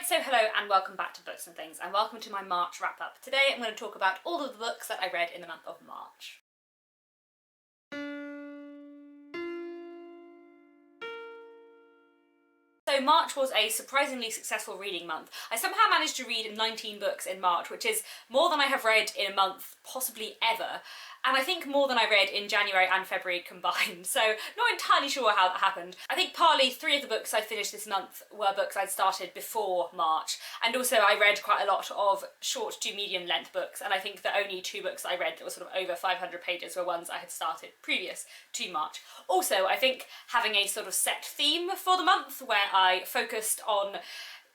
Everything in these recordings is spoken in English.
Right, so hello and welcome back to Books and Things, and welcome to my March wrap-up. Today I'm going to talk about all of the books that I read in the month of March. So March was a surprisingly successful reading month. I somehow managed to read 19 books in March, which is more than I have read in a month, possibly ever. And I think more than I read in January and February combined, so not entirely sure how that happened. I think partly 3 of the books I finished this month were books I'd started before March, and also I read quite a lot of short to medium length books, and I think the only 2 books I read that were sort of over 500 pages were ones I had started previous to March. Also, I think having a sort of set theme for the month where I focused on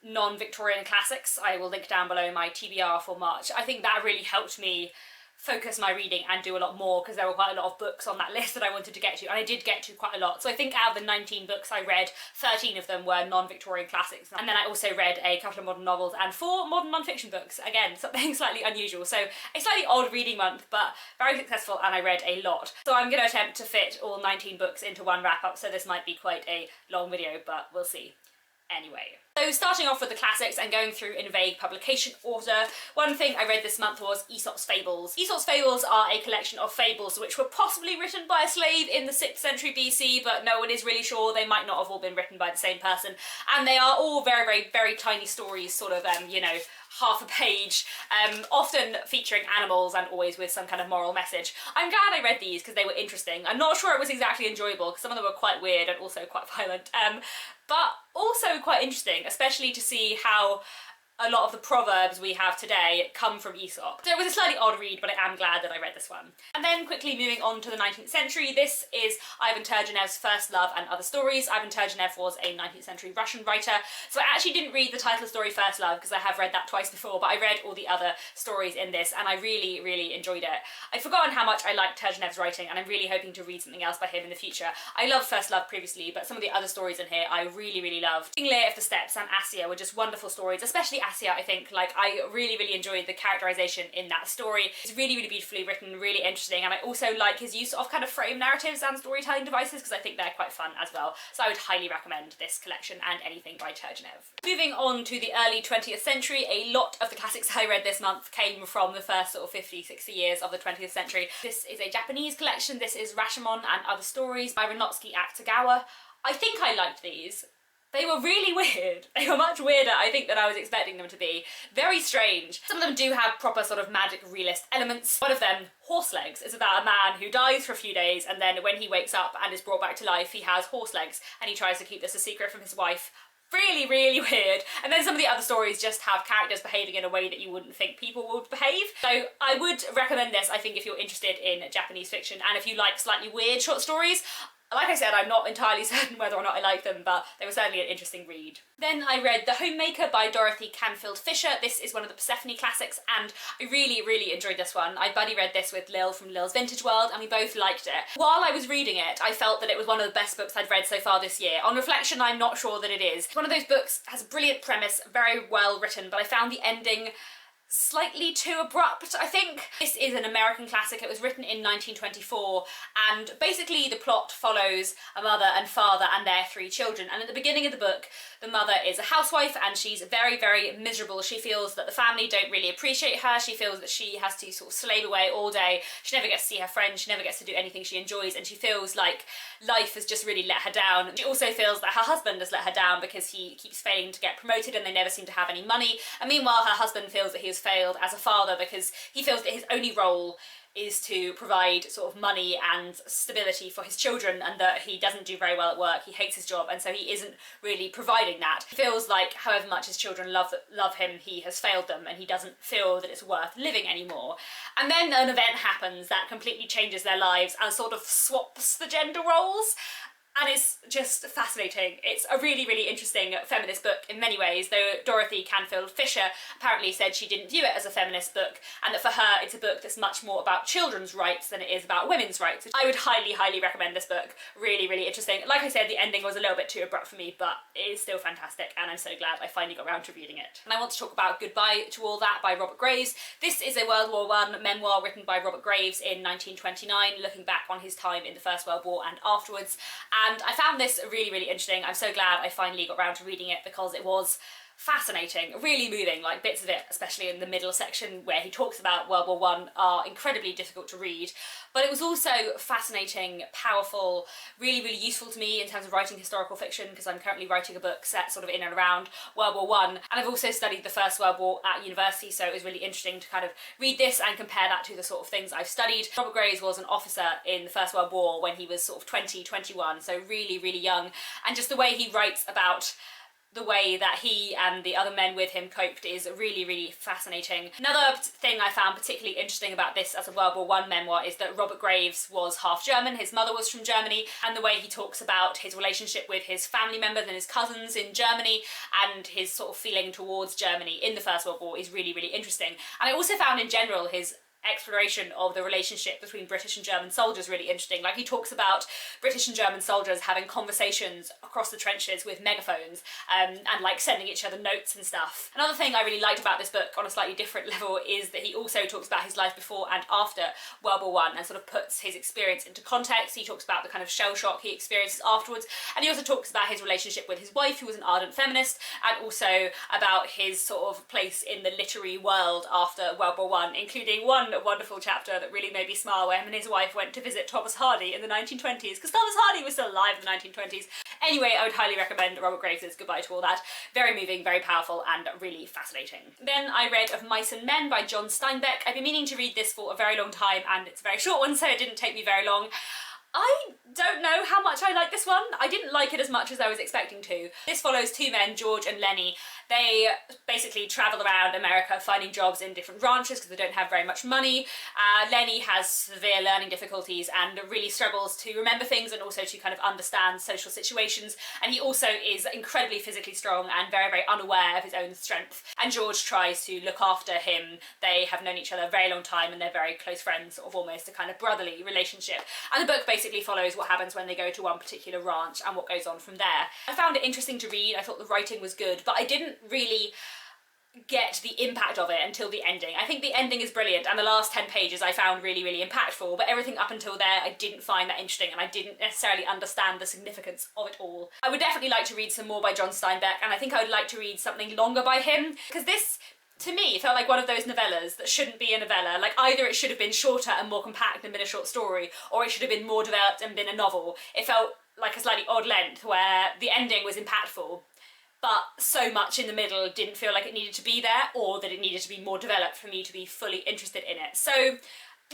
non-Victorian classics, I will link down below my TBR for March, I think that really helped me focus my reading and do a lot more, because there were quite a lot of books on that list that I wanted to get to, and I did get to quite a lot. So I think out of the 19 books I read, 13 of them were non-Victorian classics, and then I also read a couple of modern novels and 4 modern non-fiction books. Again, something slightly unusual. So a slightly odd reading month, but very successful, and I read a lot. So I'm going to attempt to fit all 19 books into one wrap-up, so this might be quite a long video, but we'll see. Anyway. So starting off with the classics and going through in vague publication order, one thing I read this month was Aesop's Fables. Aesop's Fables are a collection of fables which were possibly written by a slave in the 6th century BC, but no one is really sure. They might not have all been written by the same person, and they are all very tiny stories, sort of, you know, half a page, often featuring animals and always with some kind of moral message. I'm glad I read these because they were interesting. I'm not sure it was exactly enjoyable because some of them were quite weird and also quite violent, but also quite interesting, especially to see how a lot of the proverbs we have today come from Aesop. So it was a slightly odd read, but I am glad that I read this one. And then quickly moving on to the 19th century, this is Ivan Turgenev's First Love and Other Stories. Ivan Turgenev was a 19th century Russian writer, so I actually didn't read the title story First Love because I have read that twice before, but I read all the other stories in this and I really enjoyed it. I'd forgotten how much I liked Turgenev's writing, and I'm really hoping to read something else by him in the future. I loved First Love previously, but some of the other stories in here I really loved. King Lear of the Steppes and Assia were just wonderful stories, especially Assia. I think, like, I really enjoyed the characterization in that story. It's really beautifully written, really interesting, and I also like his use of kind of frame narratives and storytelling devices because I think they're quite fun as well. So I would highly recommend this collection and anything by Turgenev. Moving on to the early 20th century, a lot of the classics I read this month came from the first sort of 50-60 years of the 20th century. This is a Japanese collection. This is Rashomon and Other Stories by Ryunosuke Akutagawa. I think I liked these. They were really weird. They were much weirder, I think, than I was expecting them to be. Very strange. Some of them do have proper sort of magic realist elements. One of them, Horse Legs, is about a man who dies for a few days, and then when he wakes up and is brought back to life, he has horse legs, and he tries to keep this a secret from his wife. Really weird. And then some of the other stories just have characters behaving in a way that you wouldn't think people would behave. So I would recommend this, I think, if you're interested in Japanese fiction, and if you like slightly weird short stories. Like I said, I'm not entirely certain whether or not I like them, but they were certainly an interesting read. Then I read The Homemaker by Dorothy Canfield Fisher. This is one of the Persephone classics, and I really enjoyed this one. I buddy read this with Lil from Lil's Vintage World, and we both liked it. While I was reading it, I felt that it was one of the best books I'd read so far this year. On reflection, I'm not sure that it is. It's one of those books, has a brilliant premise, very well written, but I found the ending slightly too abrupt, I think. This is an American classic. It was written in 1924, and basically the plot follows a mother and father and their 3 children, and at the beginning of the book the mother is a housewife and she's very miserable. She feels that the family don't really appreciate her. She feels that she has to sort of slave away all day. She never gets to see her friends. She never gets to do anything she enjoys, and she feels like life has just really let her down. She also feels that her husband has let her down because he keeps failing to get promoted and they never seem to have any money, and meanwhile her husband feels that he has failed as a father because he feels that his only role is to provide sort of money and stability for his children, and that he doesn't do very well at work. He hates his job, and so he isn't really providing that. He feels like however much his children love him, he has failed them, and he doesn't feel that it's worth living anymore. And then an event happens that completely changes their lives and sort of swaps the gender roles. And it's just fascinating. It's a really interesting feminist book in many ways, though Dorothy Canfield Fisher apparently said she didn't view it as a feminist book, and that for her it's a book that's much more about children's rights than it is about women's rights. I would highly recommend this book. Really interesting. Like I said, the ending was a little bit too abrupt for me, but it is still fantastic, and I'm so glad I finally got around to reading it. And I want to talk about Goodbye to All That by Robert Graves. This is a World War I memoir written by Robert Graves in 1929, looking back on his time in the First World War and afterwards. And I found this really interesting. I'm so glad I finally got around to reading it because it was fascinating, really moving. Like bits of it, especially in the middle section where he talks about World War I, are incredibly difficult to read. But it was also fascinating, powerful, really, really useful to me in terms of writing historical fiction, because I'm currently writing a book set sort of in and around World War I, and I've also studied the First World War at university, so it was really interesting to kind of read this and compare that to the sort of things I've studied. Robert Graves was an officer in the First World War when he was sort of 20, 21, so really, really young, and just the way he writes about the way that he and the other men with him coped is really, really fascinating. Another thing I found particularly interesting about this as a World War I memoir is that Robert Graves was half German, his mother was from Germany, and the way he talks about his relationship with his family members and his cousins in Germany and his sort of feeling towards Germany in the First World War is really, really interesting. And I also found in general his exploration of the relationship between British and German soldiers really interesting. Like he talks about British and German soldiers having conversations across the trenches with megaphones and like sending each other notes and stuff. Another thing I really liked about this book on a slightly different level is that he also talks about his life before and after World War I and sort of puts his experience into context. He talks about the kind of shell shock he experiences afterwards, and he also talks about his relationship with his wife, who was an ardent feminist, and also about his sort of place in the literary world after World War I, including one wonderful chapter that really made me smile where him and his wife went to visit Thomas Hardy in the 1920s, because Thomas Hardy was still alive in the 1920s. Anyway, I would highly recommend Robert Graves' Goodbye to All That. Very moving, very powerful, and really fascinating. Then I read Of Mice and Men by John Steinbeck. I've been meaning to read this for a very long time, and it's a very short one, so it didn't take me very long. I don't know how much I like this one. I didn't like it as much as I was expecting to. This follows two men, George and Lenny. They basically travel around America finding jobs in different ranches because they don't have very much money. Lenny has severe learning difficulties and really struggles to remember things and also to kind of understand social situations. And he also is incredibly physically strong and very, very unaware of his own strength. And George tries to look after him. They have known each other a very long time and they're very close friends, sort of almost a kind of brotherly relationship. And the book basically follows what happens when they go to one particular ranch and what goes on from there. I found it interesting to read. I thought the writing was good, but I didn't really get the impact of it until the ending. I think the ending is brilliant and the last 10 pages I found really, really impactful, but everything up until there I didn't find that interesting and I didn't necessarily understand the significance of it all. I would definitely like to read some more by John Steinbeck, and I think I would like to read something longer by him, because this to me felt like one of those novellas that shouldn't be a novella. Like either it should have been shorter and more compact and been a short story, or it should have been more developed and been a novel. It felt like a slightly odd length where the ending was impactful, but so much in the middle didn't feel like it needed to be there, or that it needed to be more developed for me to be fully interested in it. So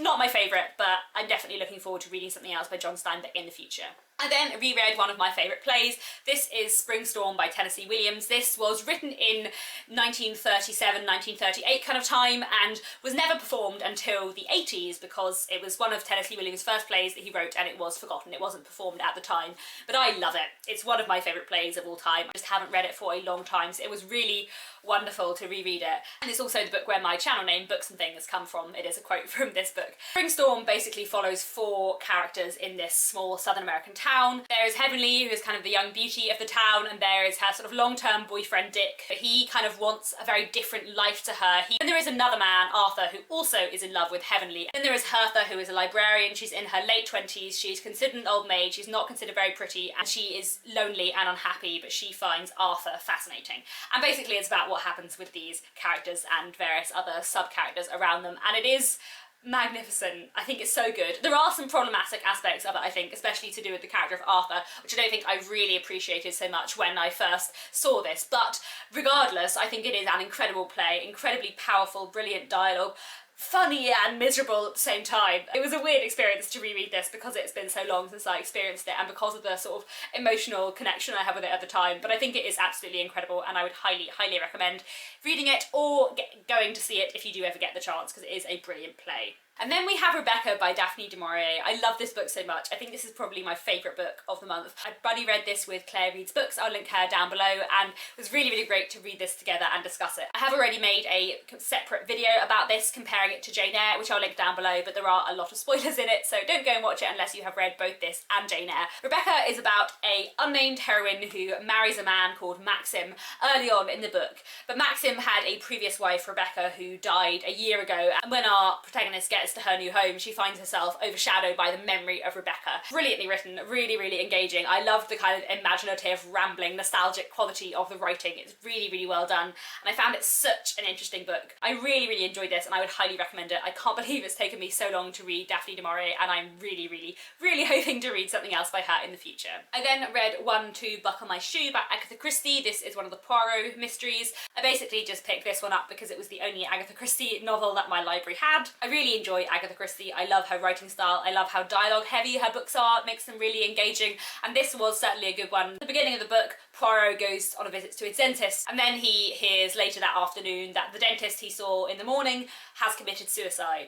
not my favourite, but I'm definitely looking forward to reading something else by John Steinbeck in the future. I then reread one of my favourite plays. This is Spring Storm by Tennessee Williams. This was written in 1937, 1938 kind of time and was never performed until the 80s because it was one of Tennessee Williams' first plays that he wrote and it was forgotten. It wasn't performed at the time, but I love it. It's one of my favourite plays of all time. I just haven't read it for a long time, so it was really wonderful to reread it. And it's also the book where my channel name, Books and Things, come from. It is a quote from this book. Spring Storm basically follows four characters in this small Southern American town. There is Heavenly, who is kind of the young beauty of the town, and there is her sort of long-term boyfriend Dick. He kind of wants a very different life to her. And there is another man, Arthur, who also is in love with Heavenly. Then there is Hertha, who is a librarian. She's in her late 20s. She's considered an old maid. She's not considered very pretty, and she is lonely and unhappy, but she finds Arthur fascinating. And basically it's about what happens with these characters and various other sub-characters around them, and it is magnificent. I think it's so good. There are some problematic aspects of it, I think, especially to do with the character of Arthur, which I don't think I really appreciated so much when I first saw this, but regardless, I think it is an incredible play, incredibly powerful, brilliant dialogue, funny and miserable at the same time. It was a weird experience to reread this because it's been so long since I experienced it and because of the sort of emotional connection I have with it at the time, but I think it is absolutely incredible and I would highly, highly recommend reading it or going to see it if you do ever get the chance, because it is a brilliant play. And then we have Rebecca by Daphne du Maurier. I love this book so much. I think this is probably my favourite book of the month. I buddy read this with Claire Reads Books. I'll link her down below, and it was really, really great to read this together and discuss it. I have already made a separate video about this, comparing it to Jane Eyre, which I'll link down below, but there are a lot of spoilers in it, so don't go and watch it unless you have read both this and Jane Eyre. Rebecca is about an unnamed heroine who marries a man called Maxim early on in the book. But Maxim had a previous wife, Rebecca, who died a year ago, and when our protagonist gets gets to her new home, she finds herself overshadowed by the memory of Rebecca. Brilliantly written, really, really engaging. I loved the kind of imaginative, rambling, nostalgic quality of the writing. It's really, really well done, and I found it such an interesting book. I really, really enjoyed this, and I would highly recommend it. I can't believe it's taken me so long to read Daphne du Maurier, and I'm really, really, really hoping to read something else by her in the future. I then read One to Buckle My Shoe by Agatha Christie. This is one of the Poirot mysteries. I basically just picked this one up because it was the only Agatha Christie novel that my library had. I really enjoy Agatha Christie. I love her writing style. I love how dialogue heavy her books are. It makes them really engaging, and this was certainly a good one. At the beginning of the book, Poirot goes on a visit to his dentist, and then he hears later that afternoon that the dentist he saw in the morning has committed suicide.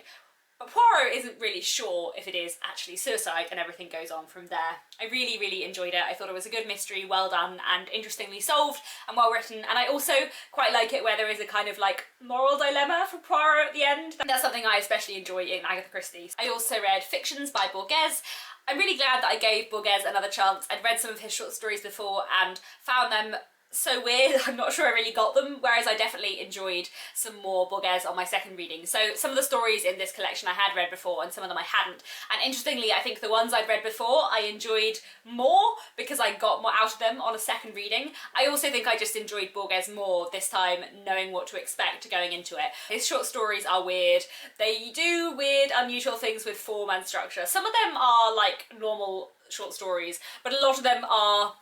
But Poirot isn't really sure if it is actually suicide, and everything goes on from there. I really, really enjoyed it. I thought it was a good mystery, well done and interestingly solved and well written, and I also quite like it where there is a kind of like moral dilemma for Poirot at the end. And that's something I especially enjoy in Agatha Christie. I also read Fictions by Borges. I'm really glad that I gave Borges another chance. I'd read some of his short stories before and found them so weird. I'm not sure I really got them, whereas I definitely enjoyed some more Borges on my second reading. So some of the stories in this collection I had read before and some of them I hadn't, and interestingly I think the ones I'd read before I enjoyed more because I got more out of them on a second reading. I also think I just enjoyed Borges more this time, knowing what to expect going into it. His short stories are weird. They do weird, unusual things with form and structure. Some of them are like normal short stories, but a lot of them are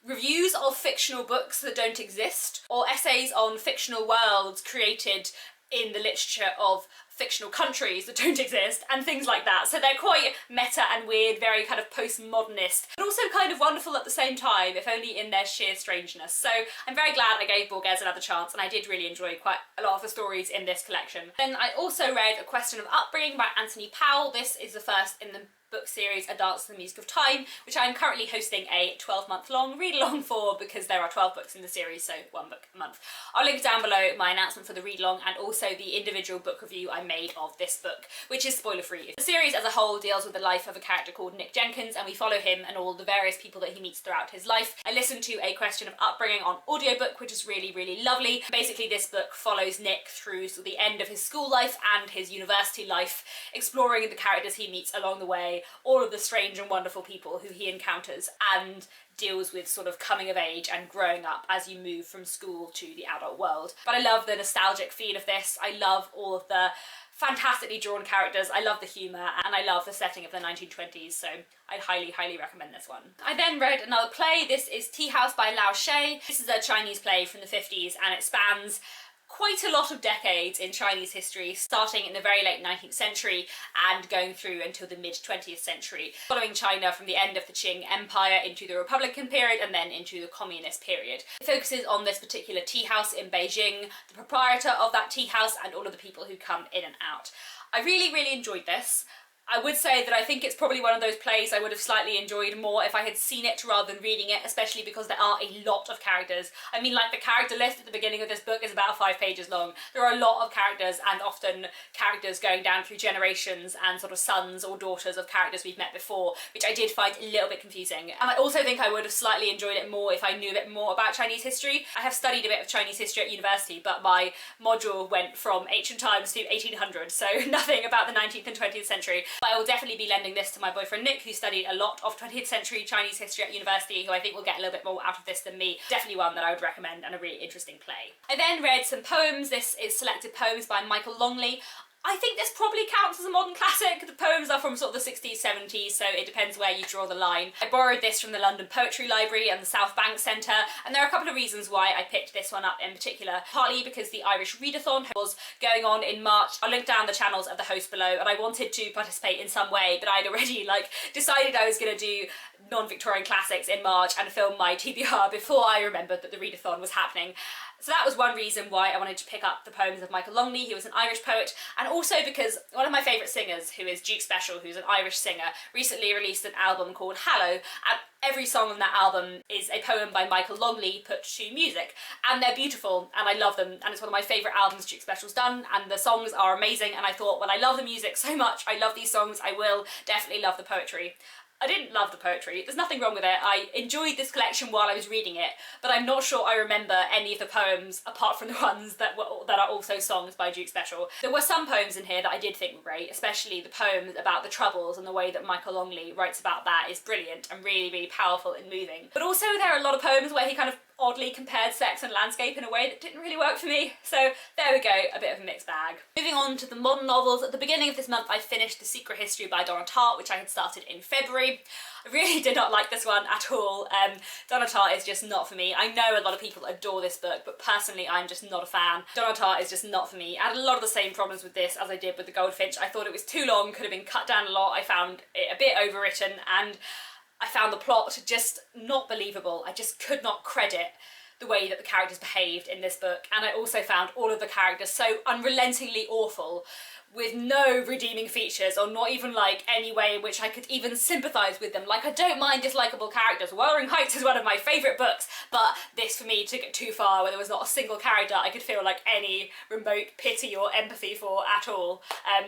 reviews of fictional books that don't exist, or essays on fictional worlds created in the literature of fictional countries that don't exist, and things like that. So they're quite meta and weird, very kind of postmodernist, but also kind of wonderful at the same time, if only in their sheer strangeness. So I'm very glad I gave Borges another chance, and I did really enjoy quite a lot of the stories in this collection. Then I also read A Question of Upbringing by Anthony Powell. This is the first in the book series A Dance to the Music of Time, which I am currently hosting a 12-month long read-along for because there are 12 books in the series, so one book a month. I'll link down below my announcement for the read-along and also the individual book review I made of this book, which is spoiler-free. The series as a whole deals with the life of a character called Nick Jenkins, and we follow him and all the various people that he meets throughout his life. I listened to A Question of Upbringing on audiobook, which is really, really lovely. Basically, this book follows Nick through the end of his school life and his university life, exploring the characters he meets along the way, all of the strange and wonderful people who he encounters, and deals with sort of coming of age and growing up as you move from school to the adult world. But I love the nostalgic feel of this. I love all of the fantastically drawn characters, I love the humour, and I love the setting of the 1920s, so I'd highly, highly recommend this one. I then read another play. This is Tea House by Lao She. This is a Chinese play from the 50s, and it spans quite a lot of decades in Chinese history, starting in the very late 19th century and going through until the mid-20th century, following China from the end of the Qing Empire into the Republican period and then into the Communist period. It focuses on this particular tea house in Beijing, the proprietor of that tea house, and all of the people who come in and out. I really, really enjoyed this. I would say that I think it's probably one of those plays I would have slightly enjoyed more if I had seen it rather than reading it, especially because there are a lot of characters. I mean, like, the character list at the beginning of this book is about 5 pages long. There are a lot of characters, and often characters going down through generations and sort of sons or daughters of characters we've met before, which I did find a little bit confusing. And I also think I would have slightly enjoyed it more if I knew a bit more about Chinese history. I have studied a bit of Chinese history at university, but my module went from ancient times to 1800, so nothing about the 19th and 20th century. But I will definitely be lending this to my boyfriend Nick, who studied a lot of 20th century Chinese history at university, who I think will get a little bit more out of this than me. Definitely one that I would recommend, and a really interesting play. I then read some poems. This is Selected Poems by Michael Longley. I think this probably counts as a modern classic. The poems are from sort of the 60s, 70s, so it depends where you draw the line. I borrowed this from the London Poetry Library and the South Bank Centre, and there are a couple of reasons why I picked this one up in particular. Partly because the Irish readathon was going on in March. I'll link down the channels of the host below, and I wanted to participate in some way, but I'd already decided I was going to do non-Victorian classics in March and film my TBR before I remembered that the readathon was happening. So that was one reason why I wanted to pick up the poems of Michael Longley. He was an Irish poet, and also because one of my favourite singers, who is Duke Special, who's an Irish singer, recently released an album called Hallow, and every song on that album is a poem by Michael Longley put to music, and they're beautiful and I love them, and it's one of my favourite albums Duke Special's done, and the songs are amazing, and I thought, well, I love the music so much, I love these songs, I will definitely love the poetry. I didn't love the poetry, there's nothing wrong with it. I enjoyed this collection while I was reading it, but I'm not sure I remember any of the poems apart from the ones that are also songs by Duke Special. There were some poems in here that I did think were great, especially the poems about the Troubles, and the way that Michael Longley writes about that is brilliant and really, really powerful and moving. But also there are a lot of poems where he kind of oddly compared sex and landscape in a way that didn't really work for me. So there we go, a bit of a mixed bag. Moving on to the modern novels, at the beginning of this month I finished The Secret History by Donna Tartt, which I had started in February. I really did not like this one at all. Donna Tartt is just not for me. I know a lot of people adore this book, but personally I'm just not a fan. Donna Tartt is just not for me. I had a lot of the same problems with this as I did with The Goldfinch. I thought it was too long, could have been cut down a lot. I found it a bit overwritten, and I found the plot just not believable. I just could not credit the way that the characters behaved in this book, and I also found all of the characters so unrelentingly awful, with no redeeming features, or not even like any way in which I could even sympathise with them. Like, I don't mind dislikable characters. Wuthering Heights is one of my favourite books, but this for me took it too far, where there was not a single character I could feel like any remote pity or empathy for at all.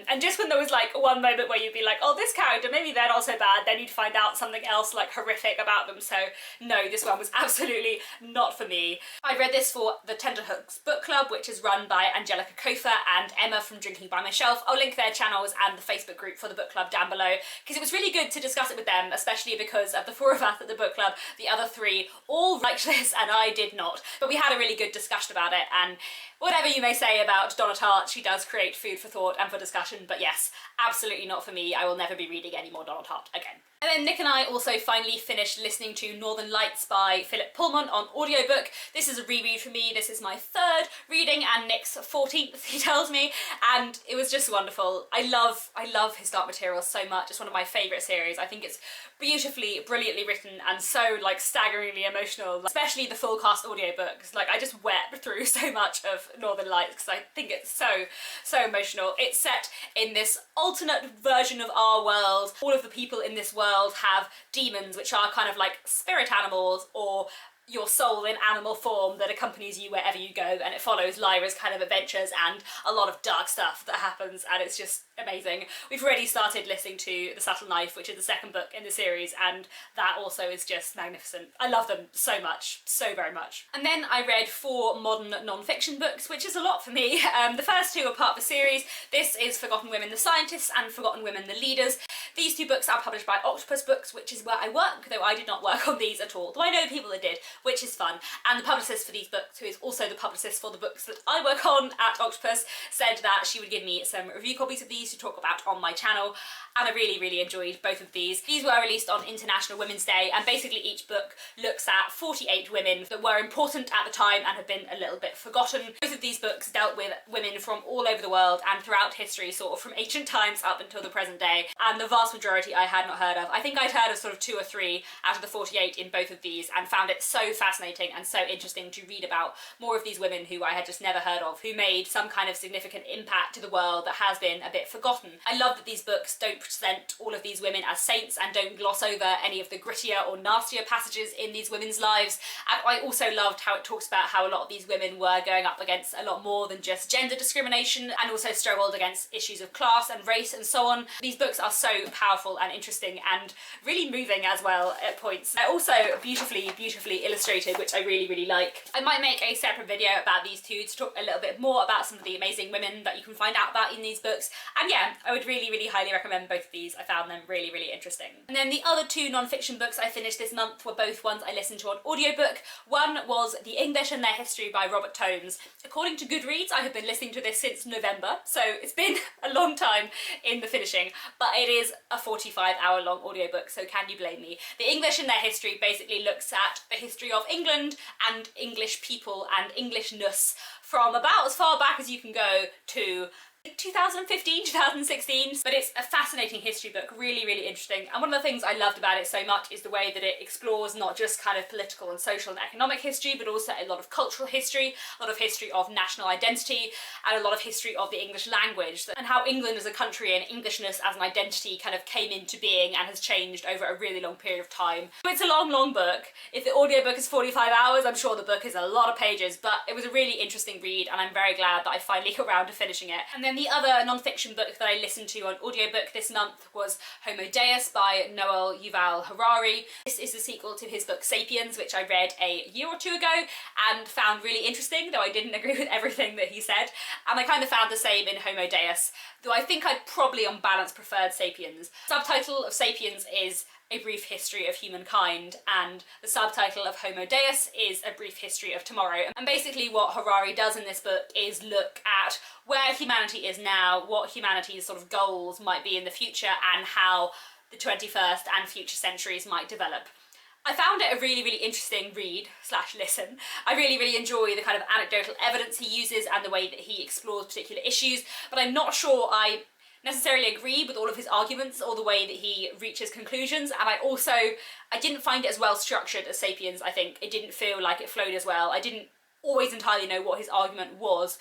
And just when there was like one moment where you'd be like, oh, this character, maybe they're not so bad, then you'd find out something else like horrific about them. So no, this one was absolutely not for me. I read this for the Tenterhooks book club, which is run by Angelica Kofer and Emma from Drinking by Myself. I'll link their channels and the Facebook group for the book club down below, because it was really good to discuss it with them, especially because of the 4 of us at the book club, the other 3 all liked this and I did not. But we had a really good discussion about it, and whatever you may say about Donna Tartt, she does create food for thought and for discussion, but yes, absolutely not for me. I will never be reading any more Donna Tartt again. And then Nick and I also finally finished listening to Northern Lights by Philip Pullman on audiobook. This is a reread for me. This is my 3rd reading and Nick's 14th, he tells me, and it was just wonderful. I love his Dark Materials so much. It's one of my favourite series. I think it's beautifully, brilliantly written and so like staggeringly emotional, especially the full cast audiobooks. Like, I just wept through so much of Northern Lights because I think it's so emotional. It's set in this alternate version of our world. All of the people in this world have demons, which are kind of like spirit animals, or your soul in animal form that accompanies you wherever you go, and it follows Lyra's kind of adventures and a lot of dark stuff that happens, and it's just amazing. We've already started listening to The Subtle Knife, which is the 2nd book in the series, and that also is just magnificent. I love them so much, so very much. And then I read 4 modern non-fiction books, which is a lot for me. The first 2 are part of the series. This is Forgotten Women the Scientists and Forgotten Women the Leaders. These 2 books are published by Octopus Books, which is where I work, though I did not work on these at all, though I know people that did, which is fun. And the publicist for these books, who is also the publicist for the books that I work on at Octopus, said that she would give me some review copies of these to talk about on my channel, and I really enjoyed both of these. These were released on International Women's Day, and basically each book looks at 48 women that were important at the time and have been a little bit forgotten. Both of these books dealt with women from all over the world and throughout history, sort of from ancient times up until the present day, and the vast majority I had not heard of. I think I'd heard of sort of 2 or 3 out of the 48 in both of these, and found it so fascinating and so interesting to read about more of these women who I had just never heard of, who made some kind of significant impact to the world that has been a bit forgotten. I love that these books don't present all of these women as saints and don't gloss over any of the grittier or nastier passages in these women's lives. And I also loved how it talks about how a lot of these women were going up against a lot more than just gender discrimination, and also struggled against issues of class and race and so on. These books are so powerful and interesting and really moving as well at points. They're also beautifully illustrated, which I really like. I might make a separate video about these 2 to talk a little bit more about some of the amazing women that you can find out about in these books. And yeah, I would really highly recommend both of these. I found them really interesting. And then the other 2 non-fiction books I finished this month were both ones I listened to on audiobook. One was The English and Their History by Robert Tomes. According to Goodreads, I have been listening to this since November, so it's been a long time in the finishing, but it is a 45-hour long audiobook, so can you blame me? The English and Their History basically looks at the history of England and English people and Englishness from about as far back as you can go to 2015, 2016, but it's a fascinating history book, really interesting. And one of the things I loved about it so much is the way that it explores not just kind of political and social and economic history, but also a lot of cultural history, a lot of history of national identity, and a lot of history of the English language, and how England as a country and Englishness as an identity kind of came into being and has changed over a really long period of time. So it's a long book. If the audiobook is 45 hours, I'm sure the book is a lot of pages, but it was a really interesting read, and I'm very glad that I finally got around to finishing it. And then And the other non-fiction book that I listened to on audiobook this month was Homo Deus by Noel Yuval Harari. This is the sequel to his book Sapiens, which I read a year or two ago and found really interesting, though I didn't agree with everything that he said. And I kind of found the same in Homo Deus, though I think I'd probably on balance preferred Sapiens. The subtitle of Sapiens is A Brief History of Humankind, and the subtitle of Homo Deus is A Brief History of Tomorrow. And basically what Harari does in this book is look at where humanity is now, what humanity's sort of goals might be in the future, and how the 21st and future centuries might develop. I found it a really, really interesting read slash listen. I really, really enjoy the kind of anecdotal evidence he uses and the way that he explores particular issues, but I'm not sure I necessarily agree with all of his arguments or the way that he reaches conclusions, and I didn't find it as well structured as Sapiens. I think it didn't feel like it flowed as well. I didn't always entirely know what his argument was,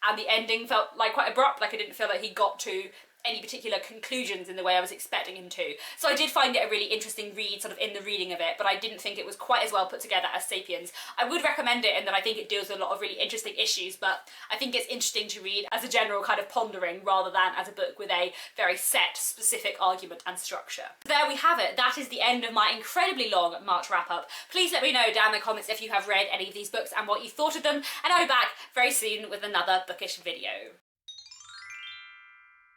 and the ending felt like quite abrupt, like I didn't feel like he got to any particular conclusions in the way I was expecting him to. So I did find it a really interesting read sort of in the reading of it, but I didn't think it was quite as well put together as Sapiens. I would recommend it in that I think it deals with a lot of really interesting issues, but I think it's interesting to read as a general kind of pondering rather than as a book with a very set, specific argument and structure. There we have it. That is the end of my incredibly long March wrap-up. Please let me know down in the comments if you have read any of these books and what you thought of them, and I'll be back very soon with another bookish video.